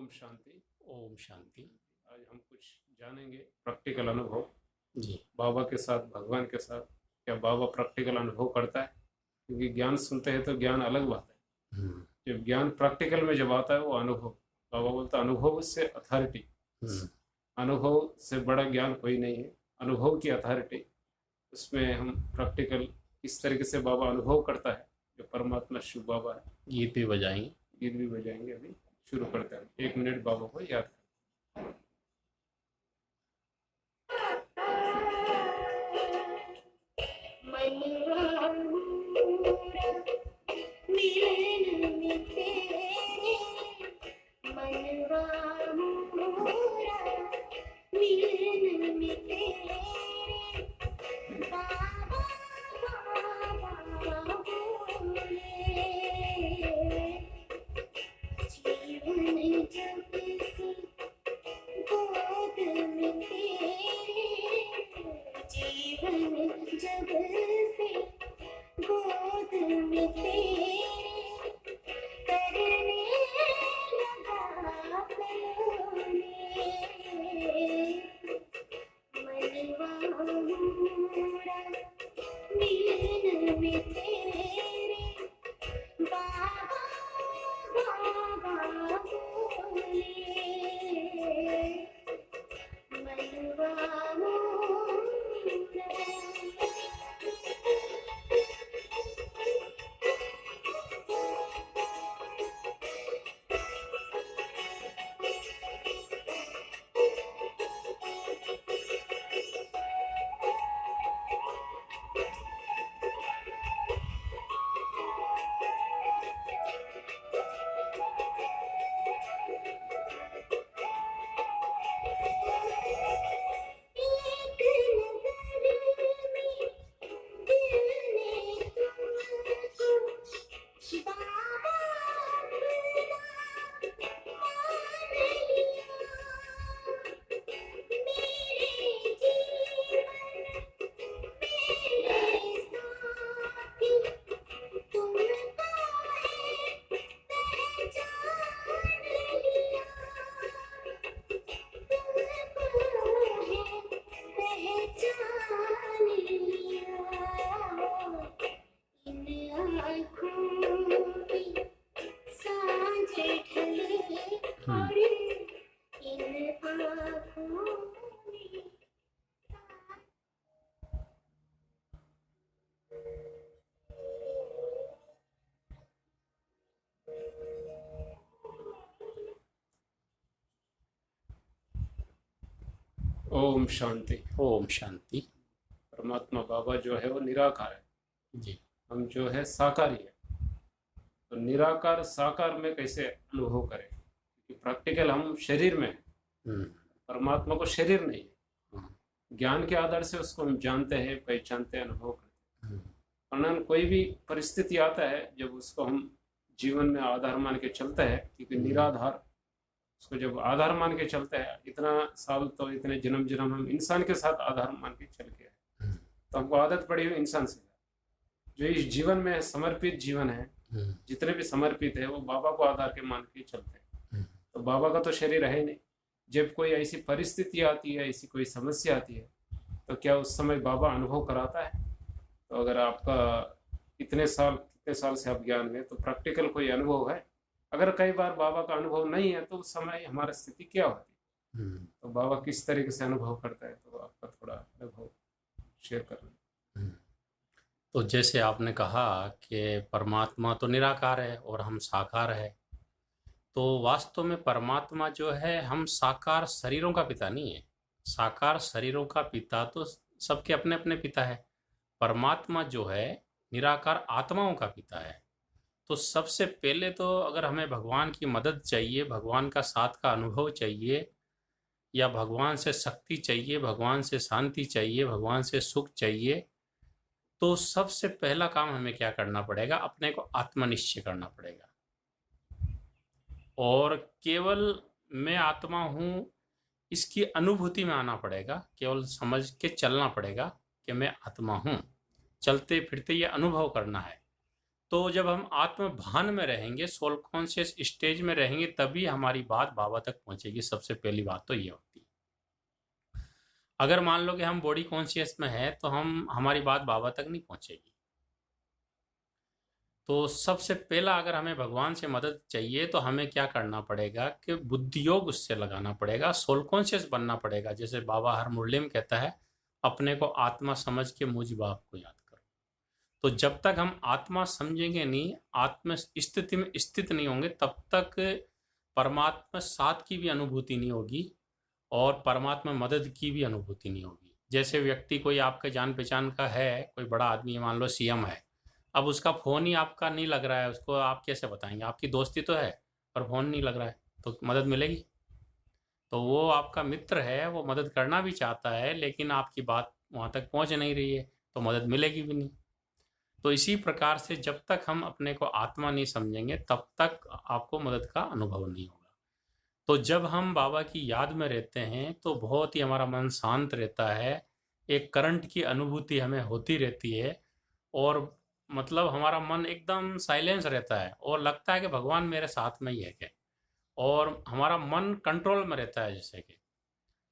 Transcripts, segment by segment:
ओम शांति। ओम शांति। आज हम कुछ जानेंगे प्रैक्टिकल अनुभव जी। बाबा के साथ, भगवान के साथ। क्या बाबा प्रैक्टिकल अनुभव करता है? क्योंकि ज्ञान सुनते हैं तो ज्ञान अलग बात है, हम्म। जब ज्ञान प्रैक्टिकल में जब आता है वो अनुभव। बाबा बोलता है अनुभव से अथॉरिटी, हम्म। अनुभव से बड़ा ज्ञान कोई नहीं है, अनुभव की अथॉरिटी। उसमें हम प्रैक्टिकल किस तरीके से बाबा अनुभव करता है, जो परमात्मा शिव बाबा है। गीत भी बजाएंगे। गीत भी बजाएंगे। अभी शुरू करते हैं, 1 मिनट बाबा को याद करें। हम्म। ओम शांति। ओम शांति। परमात्मा बाबा जो है वो निराकार है, जी। हम जो है साकारी है। तो निराकार साकार में कैसे अनुभव करें? क्योंकि प्रैक्टिकल हम शरीर में हैं, हम्म। परमात्मा को शरीर नहीं है। हम्म। ज्ञान के आधार से उसको हम जानते हैं, पहचानते हैं, अनुभव करते हम्म। हैं। वरना कोई भी परिस्थिति आता है जब उसको हम जीवन में आधार मान के चलते हैं, क्योंकि निराधार उसको जब आधार मान के चलते हैं, इतना साल तो इतने जन्म जन्म हम इंसान के साथ आधार मान के चल के आए, तो हमको आदत पड़ी हुई इंसान से। जो इस जीवन में समर्पित जीवन है, हम्म। जितने भी समर्पित है वो बाबा को आधार के मान के चलते हैं। हम्म। तो बाबा का तो शरीर है ही नहीं। जब कोई ऐसी परिस्थिति आती है, ऐसी कोई समस्या आती है, तो क्या उस समय बाबा अनुभव कराता है? तो अगर आपका कितने साल से आप ज्ञान में, तो प्रैक्टिकल कोई अनुभव है? अगर कई बार बाबा का अनुभव नहीं है तो उस समय हमारी स्थिति क्या होती है? हम्म। तो बाबा किस तरीके से अनुभव करता है, तो आपका थोड़ा अनुभव शेयर कर लें। हम्म। तो जैसे आपने कहा कि परमात्मा तो निराकार है और हम साकार है, तो वास्तव में परमात्मा जो है हम साकार शरीरों का पिता नहीं है। साकार शरीरों का पिता तो सबके अपने अपने पिता है। परमात्मा जो है निराकार आत्माओं का पिता है। तो सबसे पहले तो अगर हमें भगवान की मदद चाहिए, भगवान का साथ का अनुभव चाहिए, या भगवान से शक्ति चाहिए, भगवान से शांति चाहिए, भगवान से सुख चाहिए, तो सबसे पहला काम हमें क्या करना पड़ेगा? अपने को आत्मनिश्चय करना पड़ेगा और केवल मैं आत्मा हूँ इसकी अनुभूति में आना पड़ेगा। केवल समझ के चलना पड़ेगा कि मैं आत्मा हूँ। चलते फिरते ये अनुभव करना है। तो जब हम आत्म भान में रहेंगे, सोल कॉन्शियस स्टेज में रहेंगे, तभी हमारी बात बाबा तक पहुंचेगी। सबसे पहली बात तो ये होती है। अगर मान लो कि हम बॉडी कॉन्शियस में है तो हमारी बात बाबा तक नहीं पहुंचेगी। तो सबसे पहला अगर हमें भगवान से मदद चाहिए तो हमें क्या करना पड़ेगा कि बुद्धि योग उससे लगाना पड़ेगा, सोल कॉन्शियस बनना पड़ेगा। जैसे बाबा हर मुरली में कहता है, अपने को आत्मा समझ के मुझ बाप को याद करो। तो जब तक हम आत्मा समझेंगे नहीं, आत्म स्थिति में स्थित नहीं होंगे, तब तक परमात्मा साथ की भी अनुभूति नहीं होगी और परमात्मा मदद की भी अनुभूति नहीं होगी। जैसे व्यक्ति कोई आपके जान पहचान का है, कोई बड़ा आदमी है, मान लो सीएम है, अब उसका फ़ोन ही आपका नहीं लग रहा है, उसको आप कैसे बताएंगे? आपकी दोस्ती तो है पर फ़ोन नहीं लग रहा है, तो मदद मिलेगी? तो वो आपका मित्र है, वो मदद करना भी चाहता है, लेकिन आपकी बात वहाँ तक पहुँच नहीं रही है, तो मदद मिलेगी भी नहीं। तो इसी प्रकार से जब तक हम अपने को आत्मा नहीं समझेंगे, तब तक आपको मदद का अनुभव नहीं होगा। तो जब हम बाबा की याद में रहते हैं तो बहुत ही हमारा मन शांत रहता है, एक करंट की अनुभूति हमें होती रहती है और मतलब हमारा मन एकदम साइलेंस रहता है और लगता है कि भगवान मेरे साथ में ही है क्या। और हमारा मन कंट्रोल में रहता है, जैसे कि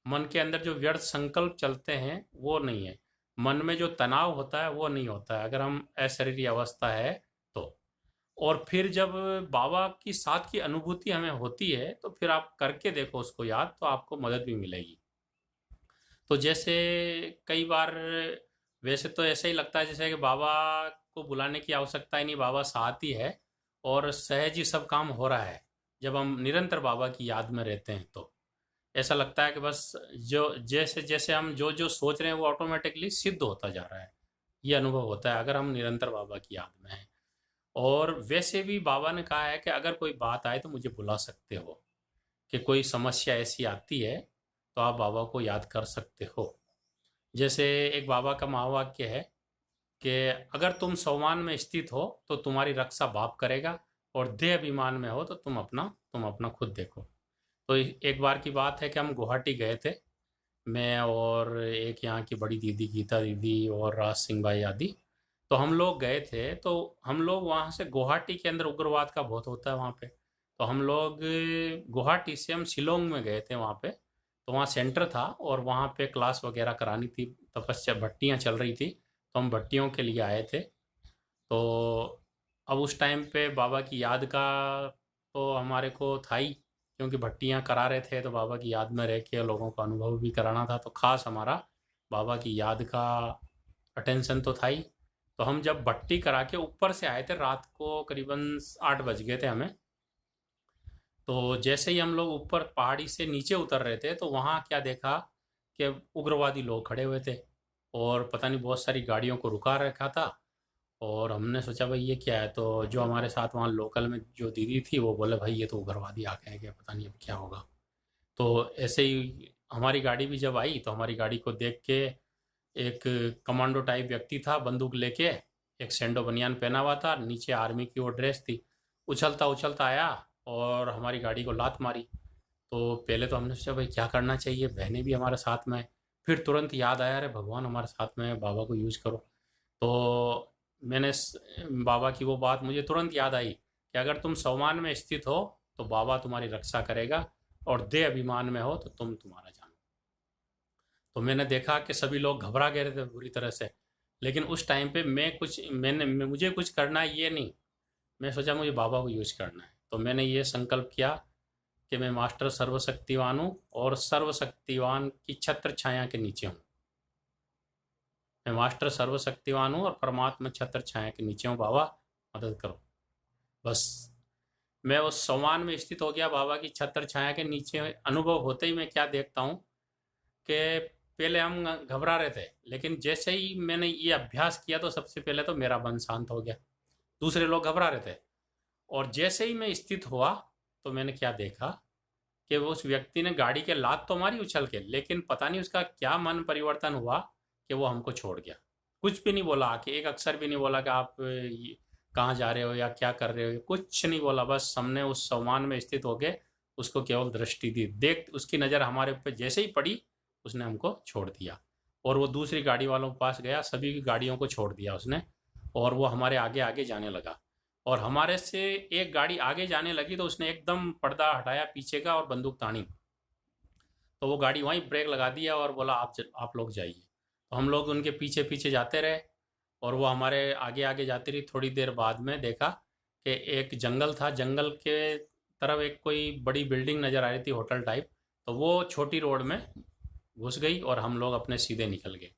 मन के अंदर जो व्यर्थ संकल्प चलते हैं वो नहीं है, मन में जो तनाव होता है वो नहीं होता है, अगर हम अशरीरी अवस्था है तो। और फिर जब बाबा की साथ की अनुभूति हमें होती है तो फिर आप करके देखो उसको याद, तो आपको मदद भी मिलेगी। तो जैसे कई बार वैसे तो ऐसा ही लगता है जैसे कि बाबा को बुलाने की आवश्यकता ही नहीं, बाबा साथ ही है और सहज ही सब काम हो रहा है। जब हम निरंतर बाबा की याद में रहते हैं तो ऐसा लगता है कि बस जो जैसे जैसे हम जो जो सोच रहे हैं वो ऑटोमेटिकली सिद्ध होता जा रहा है। ये अनुभव होता है अगर हम निरंतर बाबा की याद में हैं। और वैसे भी बाबा ने कहा है कि अगर कोई बात आए तो मुझे बुला सकते हो, कि कोई समस्या ऐसी आती है तो आप बाबा को याद कर सकते हो। जैसे एक बाबा का महावाक्य है कि अगर तुम सम्मान में स्थित हो तो तुम्हारी रक्षा बाप करेगा, और देह अभिमान में हो तो तुम अपना खुद देखो। तो एक बार की बात है कि हम गुवाहाटी गए थे, मैं और एक यहाँ की बड़ी दीदी गीता दीदी और राज सिंह भाई आदि। तो हम लोग गए थे, तो हम लोग वहाँ से गुवाहाटी के अंदर उग्रवाद का बहुत होता है वहाँ पे। तो हम लोग गुवाहाटी से हम शिलोंग में गए थे वहाँ पे। तो वहाँ सेंटर था और वहाँ पे क्लास वगैरह करानी थी, तपस्या भट्टियाँ चल रही थी, तो हम भट्टियों के लिए आए थे। तो अब उस टाइम पे बाबा की याद का तो हमारे को था ही, क्योंकि भट्टियाँ करा रहे थे तो बाबा की याद में रह के लोगों को अनुभव भी कराना था, तो खास हमारा बाबा की याद का अटेंशन तो था ही। तो हम जब भट्टी करा के ऊपर से आए थे, रात को करीबन 8 बज गए थे हमें। तो जैसे ही हम लोग ऊपर पहाड़ी से नीचे उतर रहे थे तो वहाँ क्या देखा कि उग्रवादी लोग खड़े हुए थे और पता नहीं बहुत सारी गाड़ियों को रुका रखा था। और हमने सोचा भाई ये क्या है, तो जो हमारे साथ वहाँ लोकल में जो दीदी थी वो बोले भाई ये तो उग्रवादी आ गए हैं, क्या पता नहीं अब क्या होगा। तो ऐसे ही हमारी गाड़ी भी जब आई तो हमारी गाड़ी को देख के एक कमांडो टाइप व्यक्ति था, बंदूक लेके, एक सैंडो बनियान पहना हुआ था, नीचे आर्मी की वो ड्रेस थी, उछलता उछलता आया और हमारी गाड़ी को लात मारी। तो पहले तो हमने सोचा भाई क्या करना चाहिए, बहनें भी हमारे साथ में हैं। फिर तुरंत याद आया, अरे भगवान हमारे साथ में है, बाबा को यूज करो। तो बाबा की वो बात मुझे तुरंत याद आई कि अगर तुम सम्मान में स्थित हो तो बाबा तुम्हारी रक्षा करेगा, और देह अभिमान में हो तो तुम तुम्हारा जानो। तो मैंने देखा कि सभी लोग घबरा गए थे बुरी तरह से, लेकिन उस टाइम पे मुझे कुछ करना है ये नहीं, मैं सोचा मुझे बाबा को यूज करना है। तो मैंने ये संकल्प किया कि मैं मास्टर सर्वशक्तिवान हूँ और सर्वशक्तिवान की छत्र छाया के नीचे हूँ। मैं मास्टर सर्वशक्तिवान हूँ और परमात्मा छत्र छाया के नीचे हूँ, बाबा मदद करो। बस मैं उस सम्मान में स्थित हो गया, बाबा की छत्र छाया के नीचे। अनुभव होते ही मैं क्या देखता हूँ कि पहले हम घबरा रहे थे, लेकिन जैसे ही मैंने ये अभ्यास किया तो सबसे पहले तो मेरा मन शांत हो गया, दूसरे लोग घबरा रहे थे। और जैसे ही मैं स्थित हुआ तो मैंने क्या देखा कि उस व्यक्ति ने गाड़ी के लात तो मारी उछल के, लेकिन पता नहीं उसका क्या मन परिवर्तन हुआ कि वो हमको छोड़ गया। कुछ भी नहीं बोला, कि एक अक्षर भी नहीं बोला कि आप कहाँ जा रहे हो या क्या कर रहे हो, कुछ नहीं बोला। बस हमने उस सम्मान में स्थित होके उसको केवल दृष्टि दी, देख उसकी नज़र हमारे ऊपर जैसे ही पड़ी उसने हमको छोड़ दिया। और वो दूसरी गाड़ी वालों के पास गया, सभी की गाड़ियों को छोड़ दिया उसने, और वो हमारे आगे आगे जाने लगा। और हमारे से एक गाड़ी आगे जाने लगी तो उसने एकदम पर्दा हटाया पीछे का और बंदूक तानी। तो वो गाड़ी वहीं ब्रेक लगा दिया और बोला आप लोग जाइए। तो हम लोग उनके पीछे पीछे जाते रहे और वो हमारे आगे आगे जाती रही। थोड़ी देर बाद में देखा कि एक जंगल था, जंगल के तरफ एक कोई बड़ी बिल्डिंग नज़र आ रही थी, होटल टाइप। तो वो छोटी रोड में घुस गई और हम लोग अपने सीधे निकल गए।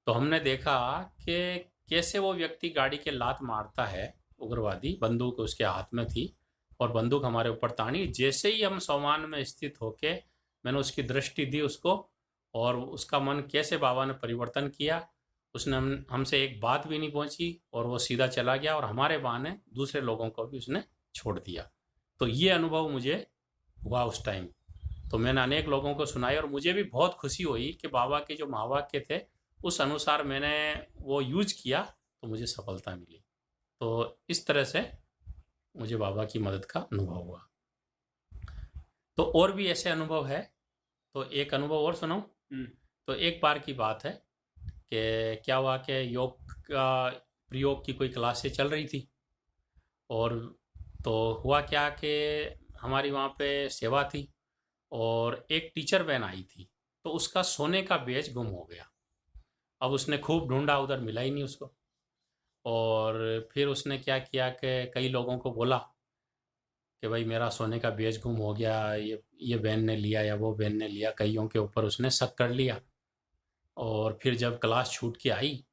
तो हमने देखा कि कैसे वो व्यक्ति गाड़ी के लात मारता है, उग्रवादी, बंदूक उसके हाथ में थी और बंदूक हमारे ऊपर तानी। जैसे ही हम सामान में स्थित होके मैंने उसकी दृष्टि दी उसको, और उसका मन कैसे बाबा ने परिवर्तन किया। उसने हमसे एक बात भी नहीं पहुंची और वो सीधा चला गया और हमारे बहाने दूसरे लोगों को भी उसने छोड़ दिया। तो ये अनुभव मुझे हुआ उस टाइम। तो मैंने अनेक लोगों को सुनाई और मुझे भी बहुत खुशी हुई कि बाबा के जो महावाक्य थे उस अनुसार मैंने वो यूज किया तो मुझे सफलता मिली। तो इस तरह से मुझे बाबा की मदद का अनुभव हुआ। तो और भी ऐसे अनुभव है, तो एक अनुभव और सुनाऊं। तो एक बार की बात है कि क्या हुआ कि योग का प्रयोग की कोई क्लासें चल रही थी। और तो हुआ क्या कि हमारी वहाँ पे सेवा थी और एक टीचर बहन आई थी। तो उसका सोने का बेच गुम हो गया। अब उसने खूब ढूंढा, उधर मिला ही नहीं उसको। और फिर उसने क्या किया कि कई लोगों को बोला कि भाई मेरा सोने का बेच गुम हो गया, ये बहन ने लिया या वो बहन ने लिया। कईयों के ऊपर उसने शक कर लिया। और फिर जब क्लास छूट के आई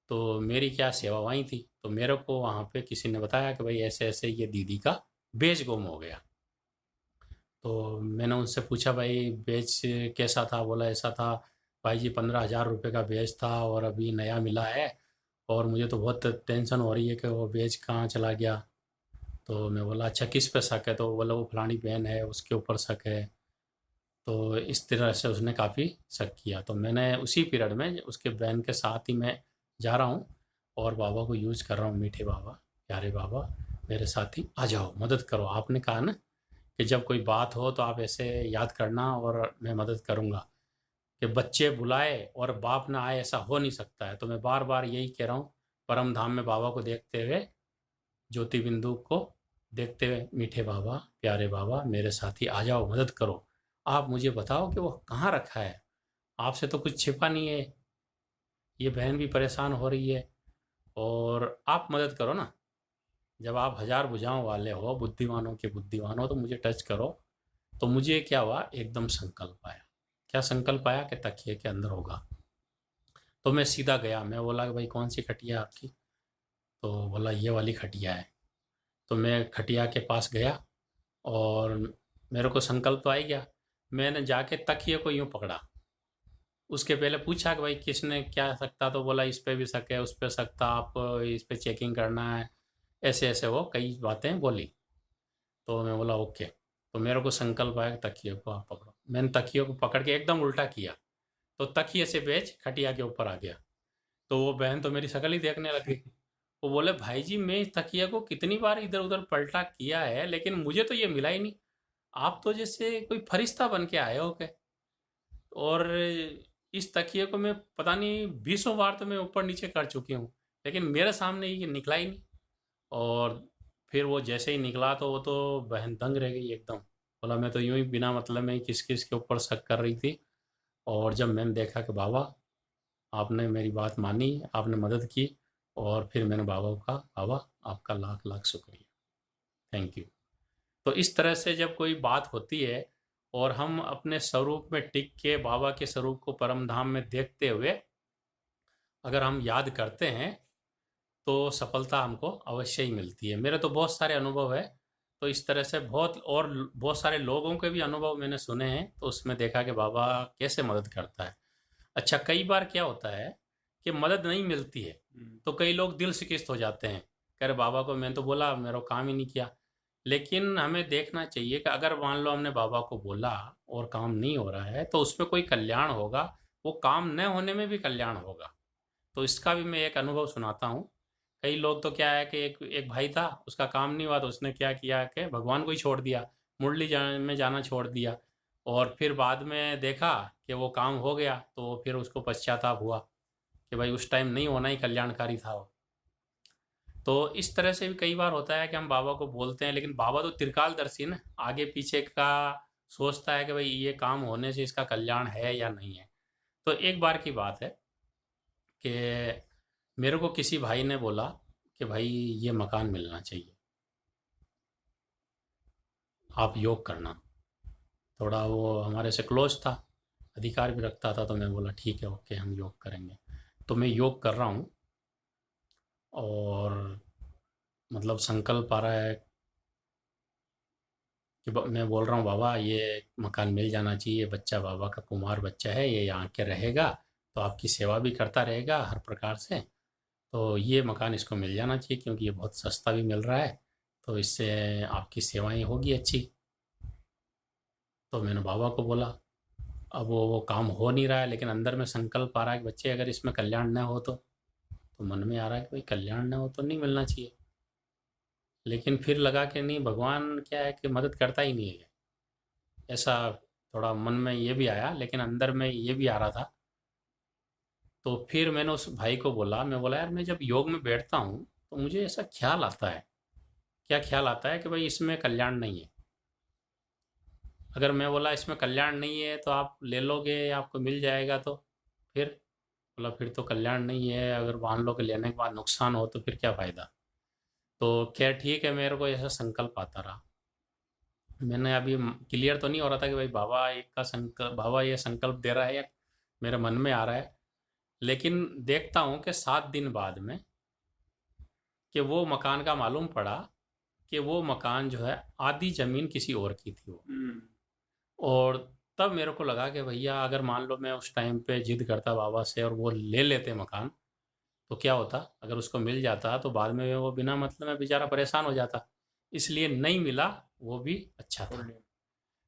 तो मेरी क्या सेवा वहीं थी। तो मेरे को वहाँ पे किसी ने बताया कि भाई ऐसे ऐसे ये दीदी का बेच गुम हो गया। तो मैंने उनसे पूछा भाई बेच कैसा था। बोला ऐसा था भाई जी, 15,000 रुपये का बेच था और अभी नया मिला है और मुझे तो बहुत टेंशन हो रही है कि वो बेच कहाँ चला गया। तो मैं बोला अच्छा किस पे शक है। तो बोला वो फलानी बहन है उसके ऊपर शक है। तो इस तरह से उसने काफ़ी शक किया। तो मैंने उसी पीरियड में उसके बहन के साथ ही मैं जा रहा हूँ और बाबा को यूज कर रहा हूँ, मीठे बाबा, प्यारे बाबा, मेरे साथ ही आ जाओ, मदद करो। आपने कहा ना कि जब कोई बात हो तो आप ऐसे याद करना और मैं मदद करूँगा। कि बच्चे बुलाए और बाप ना आए ऐसा हो नहीं सकता है। तो मैं बार बार यही कह रहा हूँ, परम धाम में बाबा को देखते हुए, ज्योति बिंदु को देखते हुए, मीठे बाबा, प्यारे बाबा, मेरे साथी आ जाओ, मदद करो। आप मुझे बताओ कि वो कहाँ रखा है। आपसे तो कुछ छिपा नहीं है। ये बहन भी परेशान हो रही है और आप मदद करो ना। जब आप हजार भुजाओं वाले हो, बुद्धिमानों के बुद्धिमान हो, तो मुझे टच करो। तो मुझे क्या हुआ, एकदम संकल्प आया। क्या संकल्प आया कि तकिए के अंदर होगा। तो मैं सीधा गया। मैं बोला कि भाई कौन सी खटिया है आपकी। तो बोला ये वाली खटिया है। तो मैं खटिया के पास गया और मेरे को संकल्प तो आ ही गया। मैंने जाके तकिए को यूं पकड़ा। उसके पहले पूछा कि भाई किसने क्या सकता। तो बोला इस पे भी शक है, उस पे शक था, आप इस पे चेकिंग करना है। ऐसे ऐसे वो कई बातें बोली। तो मैं बोला ओके। तो मेरे को संकल्प आया कि तकिए को आप पकड़ो। मैंने तकिए को पकड़ के एकदम उल्टा किया तो तकिए से बेच खटिया के ऊपर आ गया। तो वो बहन तो मेरी शक्ल ही देखने लगी। वो बोले भाई जी मैं इस तकिया को कितनी बार इधर उधर पलटा किया है लेकिन मुझे तो ये मिला ही नहीं। आप तो जैसे कोई फरिश्ता बन के आए हो के। और इस तकिए को मैं पता नहीं बीसों बार तो मैं ऊपर नीचे कर चुकी हूँ लेकिन मेरे सामने ये निकला ही नहीं। और फिर वो जैसे ही निकला तो वो तो बहन दंग रह गई एकदम। बोला मैं तो यूं ही बिना मतलब में ही किस किस के ऊपर शक कर रही थी। और जब मैंने देखा कि बाबा आपने मेरी बात मानी, आपने मदद की। और फिर मैंने बाबा को कहा बाबा आपका लाख लाख शुक्रिया, थैंक यू। तो इस तरह से जब कोई बात होती है और हम अपने स्वरूप में टिक के बाबा के स्वरूप को परम धाम में देखते हुए अगर हम याद करते हैं तो सफलता हमको अवश्य ही मिलती है। मेरे तो बहुत सारे अनुभव है। तो इस तरह से बहुत सारे लोगों के भी अनुभव मैंने सुने हैं तो उसमें देखा कि बाबा कैसे मदद करता है। अच्छा कई बार क्या होता है कि मदद नहीं मिलती है तो कई लोग दिल शिकस्त हो जाते हैं। कह रहे बाबा को मैंने तो बोला, मेरा काम ही नहीं किया। लेकिन हमें देखना चाहिए कि अगर मान लो हमने बाबा को बोला और काम नहीं हो रहा है तो उसमें कोई कल्याण होगा। वो काम न होने में भी कल्याण होगा। तो इसका भी मैं एक अनुभव सुनाता हूँ। कई लोग तो क्या है कि एक एक भाई था, उसका काम नहीं हुआ तो उसने क्या किया कि भगवान को ही छोड़ दिया, में जाना छोड़ दिया। और फिर बाद में देखा कि वो काम हो गया तो फिर उसको पश्चाताप हुआ कि भाई उस टाइम नहीं होना ही कल्याणकारी था वो। तो इस तरह से भी कई बार होता है कि हम बाबा को बोलते हैं, लेकिन बाबा तो त्रिकालदर्शी है ना, आगे पीछे का सोचता है कि भाई ये काम होने से इसका कल्याण है या नहीं है। तो एक बार की बात है कि मेरे को किसी भाई ने बोला कि भाई ये मकान मिलना चाहिए, आप योग करना। थोड़ा वो हमारे से क्लोज था, अधिकार भी रखता था, तो मैं बोला ठीक है, ओके, हम योग करेंगे। तो मैं योग कर रहा हूँ और मतलब संकल्प आ रहा है कि मैं बोल रहा हूँ बाबा ये मकान मिल जाना चाहिए, बच्चा बाबा का कुमार बच्चा है, ये यहाँ के रहेगा तो आपकी सेवा भी करता रहेगा हर प्रकार से, तो ये मकान इसको मिल जाना चाहिए क्योंकि ये बहुत सस्ता भी मिल रहा है, तो इससे आपकी सेवाएं होगी अच्छी। तो मैंने बाबा को बोला। अब वो काम हो नहीं रहा है, लेकिन अंदर में संकल्प आ रहा है कि बच्चे अगर इसमें कल्याण न हो तो मन में आ रहा है कि भाई कल्याण न हो तो नहीं मिलना चाहिए। लेकिन फिर लगा कि नहीं, भगवान क्या है कि मदद करता ही नहीं है, ऐसा थोड़ा मन में ये भी आया, लेकिन अंदर में ये भी आ रहा था। तो फिर मैंने उस भाई को बोला, मैं बोला यार मैं जब योग में बैठता हूँ तो मुझे ऐसा ख्याल आता है। क्या ख्याल आता है कि भाई इसमें कल्याण नहीं है। अगर मैं बोला इसमें कल्याण नहीं है तो आप ले लोगे, आपको मिल जाएगा, तो फिर बोला फिर तो कल्याण नहीं है, अगर मान लो कि लेने के बाद नुकसान हो तो फिर क्या फ़ायदा। तो खैर ठीक है, मेरे को ऐसा संकल्प आता रहा। मैंने अभी क्लियर तो नहीं हो रहा था कि भाई बाबा एक का संकल्प, बाबा ये संकल्प दे रहा है या मेरे मन में आ रहा है। लेकिन देखता हूँ कि 7 दिन बाद में कि वो मकान का मालूम पड़ा कि वो मकान जो है आधी ज़मीन किसी और की थी वो। और तब मेरे को लगा कि भैया अगर मान लो मैं उस टाइम पे जिद करता बाबा से और वो ले लेते मकान, तो क्या होता, अगर उसको मिल जाता तो बाद में वो बिना मतलब में बेचारा परेशान हो जाता। इसलिए नहीं मिला, वो भी अच्छा था।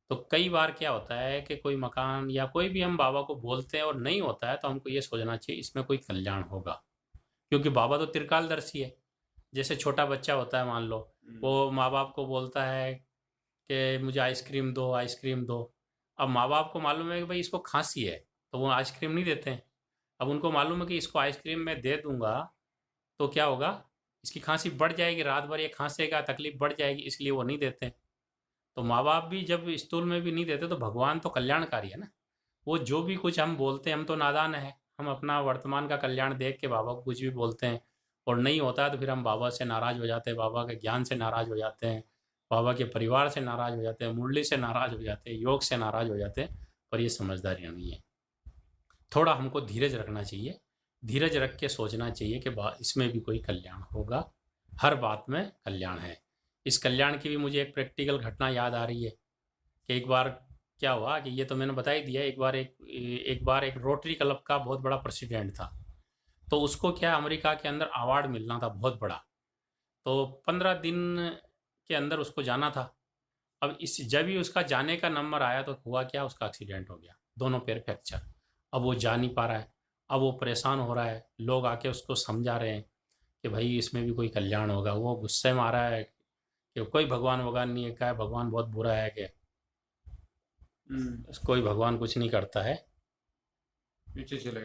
तो कई बार क्या होता है कि कोई मकान या कोई भी हम बाबा को बोलते हैं और नहीं होता है, तो हमको ये सोचना चाहिए इसमें कोई कल्याण होगा, क्योंकि बाबा तो त्रिकालदर्शी है। जैसे छोटा बच्चा होता है, मान लो वो माँ बाप को बोलता है कि मुझे आइसक्रीम दो, आइसक्रीम दो। अब माँ बाप को मालूम है कि भाई इसको खांसी है, तो वो आइसक्रीम नहीं देते हैं। अब उनको मालूम है कि इसको आइसक्रीम मैं दे दूंगा तो क्या होगा, इसकी खांसी बढ़ जाएगी, रात भर ये खांसेगा, तकलीफ बढ़ जाएगी, इसलिए वो नहीं देते। तो माँ बाप भी जब स्थूल में भी नहीं देते तो भगवान तो कल्याणकारी है ना। वो जो भी कुछ हम बोलते हैं, हम तो नादान है, हम अपना वर्तमान का कल्याण देख के बाबा को कुछ भी बोलते हैं, और नहीं होता है तो फिर हम बाबा से नाराज हो जाते हैं, बाबा के ज्ञान से नाराज हो जाते हैं, बाबा के परिवार से नाराज हो जाते हैं, मुरली से नाराज हो जाते हैं, योग से नाराज हो जाते हैं। पर ये समझदारी नहीं है। थोड़ा हमको धीरज रखना चाहिए, धीरज रख के सोचना चाहिए कि इसमें भी कोई कल्याण होगा, हर बात में कल्याण है। इस कल्याण की भी मुझे एक प्रैक्टिकल घटना याद आ रही है कि एक बार क्या हुआ कि ये तो मैंने बता ही दिया। एक बार एक रोटरी क्लब का बहुत बड़ा प्रेसिडेंट था, तो उसको क्या अमेरिका के अंदर अवार्ड मिलना था बहुत बड़ा। तो 15 दिन के अंदर उसको जाना था। अब इस जब ही उसका जाने का नंबर आया तो हुआ क्या, उसका एक्सीडेंट हो गया, दोनों पैर फ्रैक्चर। अब वो जा नहीं पा रहा है, अब वो परेशान हो रहा है, लोग आके उसको समझा रहे हैं कि भाई इसमें भी कोई कल्याण होगा। वो गुस्से में आ रहा है कि कोई भगवान वगवान नहीं है, क्या है, भगवान बहुत बुरा है, कि कोई भगवान कुछ नहीं करता है। पीछे चले गए।